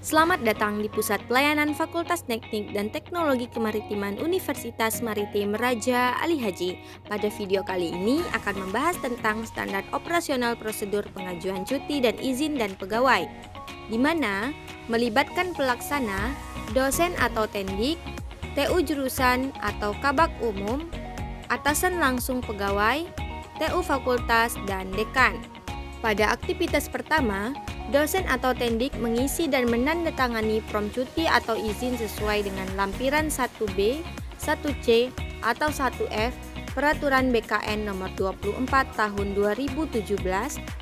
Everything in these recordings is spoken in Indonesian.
Selamat datang di Pusat Pelayanan Fakultas Teknik dan Teknologi Kemaritiman Universitas Maritim Raja Ali Haji. Pada video kali ini akan membahas tentang standar operasional prosedur pengajuan cuti dan izin dan pegawai, di mana melibatkan pelaksana, dosen atau tendik, TU jurusan atau kabak umum, atasan langsung pegawai, TU fakultas, dan dekan. Pada aktivitas pertama, dosen atau tendik mengisi dan menandatangani form cuti atau izin sesuai dengan lampiran 1B, 1C, atau 1F Peraturan BKN Nomor 24 Tahun 2017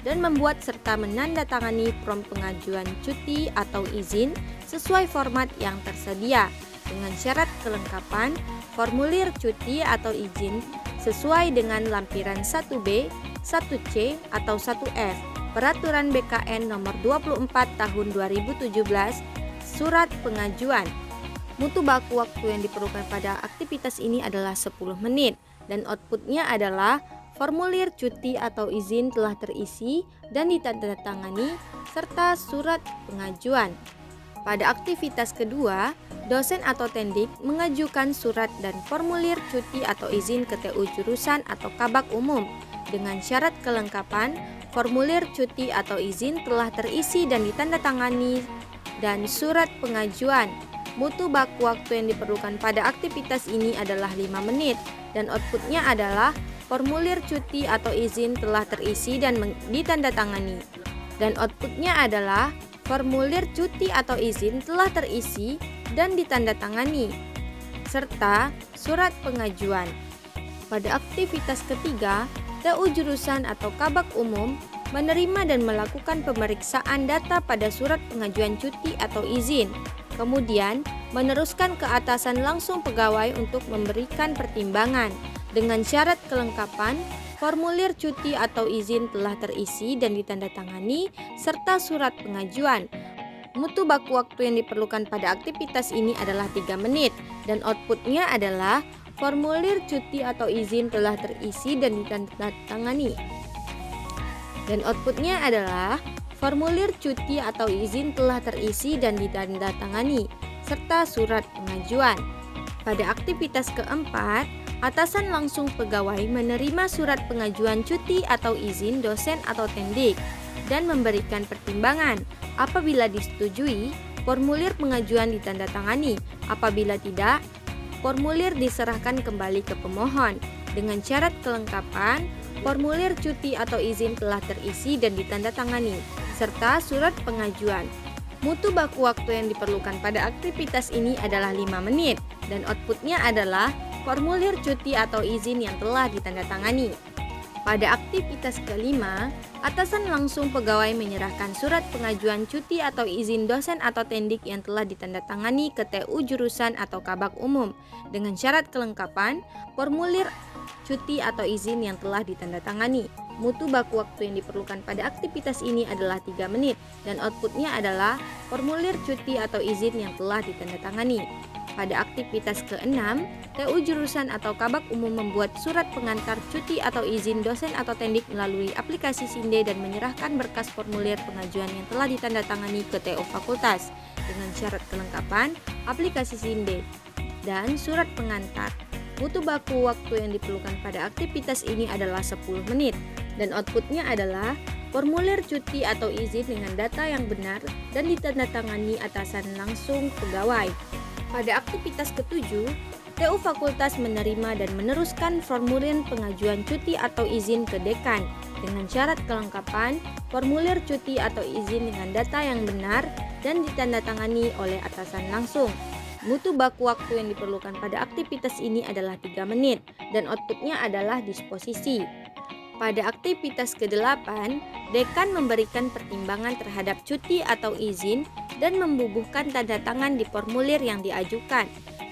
dan membuat serta menandatangani form pengajuan cuti atau izin sesuai format yang tersedia dengan syarat kelengkapan formulir cuti atau izin sesuai dengan lampiran 1B, 1C, atau 1F Peraturan BKN Nomor 24 Tahun 2017 Surat Pengajuan. Mutu baku waktu yang diperlukan pada aktivitas ini adalah 10 menit dan outputnya adalah formulir cuti atau izin telah terisi dan ditandatangani serta surat pengajuan. Pada aktivitas kedua, dosen atau tendik mengajukan surat dan formulir cuti atau izin ke TU jurusan atau kabak umum dengan syarat kelengkapan formulir cuti atau izin telah terisi dan ditandatangani dan surat pengajuan. Mutu baku waktu yang diperlukan pada aktivitas ini adalah 5 menit dan outputnya adalah formulir cuti atau izin telah terisi dan ditandatangani. Dan outputnya adalah formulir cuti atau izin telah terisi dan ditandatangani serta surat pengajuan. Pada aktivitas ketiga, TU jurusan atau kabak umum menerima dan melakukan pemeriksaan data pada surat pengajuan cuti atau izin, kemudian meneruskan ke atasan langsung pegawai untuk memberikan pertimbangan dengan syarat kelengkapan formulir cuti atau izin telah terisi dan ditandatangani serta surat pengajuan. Mutu baku waktu yang diperlukan pada aktivitas ini adalah 3 menit dan outputnya adalah formulir cuti atau izin telah terisi dan ditandatangani. Dan outputnya adalah formulir cuti atau izin telah terisi dan ditandatangani serta surat pengajuan. Pada aktivitas keempat, atasan langsung pegawai menerima surat pengajuan cuti atau izin dosen atau tendik dan memberikan pertimbangan. Apabila disetujui, formulir pengajuan ditandatangani. Apabila tidak, formulir diserahkan kembali ke pemohon dengan syarat kelengkapan formulir cuti atau izin telah terisi dan ditandatangani serta surat pengajuan. Mutu baku waktu yang diperlukan pada aktivitas ini adalah 5 menit dan outputnya adalah formulir cuti atau izin yang telah ditandatangani. Pada aktivitas kelima, atasan langsung pegawai menyerahkan surat pengajuan cuti atau izin dosen atau tendik yang telah ditandatangani ke TU jurusan atau kabak umum dengan syarat kelengkapan formulir cuti atau izin yang telah ditandatangani. Mutu baku waktu yang diperlukan pada aktivitas ini adalah 3 menit dan outputnya adalah formulir cuti atau izin yang telah ditandatangani. Pada aktivitas ke-6, TU jurusan atau kabak umum membuat surat pengantar cuti atau izin dosen atau tendik melalui aplikasi SINDE dan menyerahkan berkas formulir pengajuan yang telah ditandatangani ke TU fakultas dengan syarat kelengkapan aplikasi SINDE dan surat pengantar. Mutu baku waktu yang diperlukan pada aktivitas ini adalah 10 menit dan outputnya adalah formulir cuti atau izin dengan data yang benar dan ditandatangani atasan langsung pegawai. Pada aktivitas ke-7, TU fakultas menerima dan meneruskan formulir pengajuan cuti atau izin ke dekan dengan syarat kelengkapan formulir cuti atau izin dengan data yang benar dan ditandatangani oleh atasan langsung. Mutu baku waktu yang diperlukan pada aktivitas ini adalah 3 menit dan outputnya adalah disposisi. Pada aktivitas ke-8, dekan memberikan pertimbangan terhadap cuti atau izin dan membubuhkan tanda tangan di formulir yang diajukan,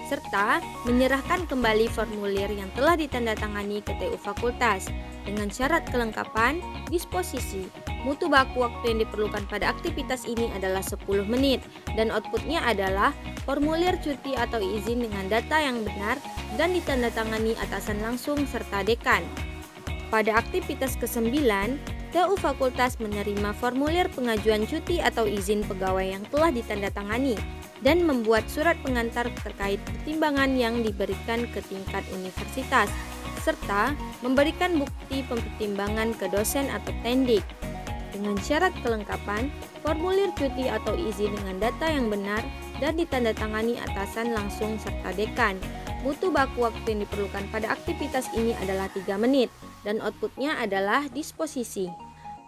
serta menyerahkan kembali formulir yang telah ditandatangani ke TU fakultas dengan syarat kelengkapan disposisi. Mutu baku waktu yang diperlukan pada aktivitas ini adalah 10 menit dan outputnya adalah formulir cuti atau izin dengan data yang benar dan ditandatangani atasan langsung serta dekan. Pada aktivitas ke-9, TU Fakultas menerima formulir pengajuan cuti atau izin pegawai yang telah ditandatangani dan membuat surat pengantar terkait pertimbangan yang diberikan ke tingkat universitas, serta memberikan bukti pertimbangan ke dosen atau tendik. Dengan syarat kelengkapan, formulir cuti atau izin dengan data yang benar dan ditandatangani atasan langsung serta dekan. Mutu baku waktu yang diperlukan pada aktivitas ini adalah 3 menit dan outputnya adalah disposisi.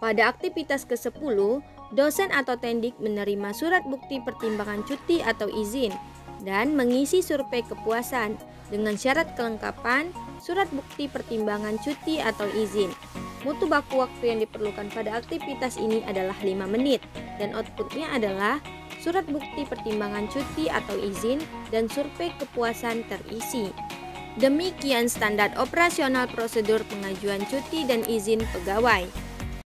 Pada aktivitas ke-10, dosen atau tendik menerima surat bukti pertimbangan cuti atau izin dan mengisi survei kepuasan dengan syarat kelengkapan surat bukti pertimbangan cuti atau izin. Mutu baku waktu yang diperlukan pada aktivitas ini adalah 5 menit dan outputnya adalah surat bukti pertimbangan cuti atau izin dan survei kepuasan terisi. Demikian standar operasional prosedur pengajuan cuti dan izin pegawai.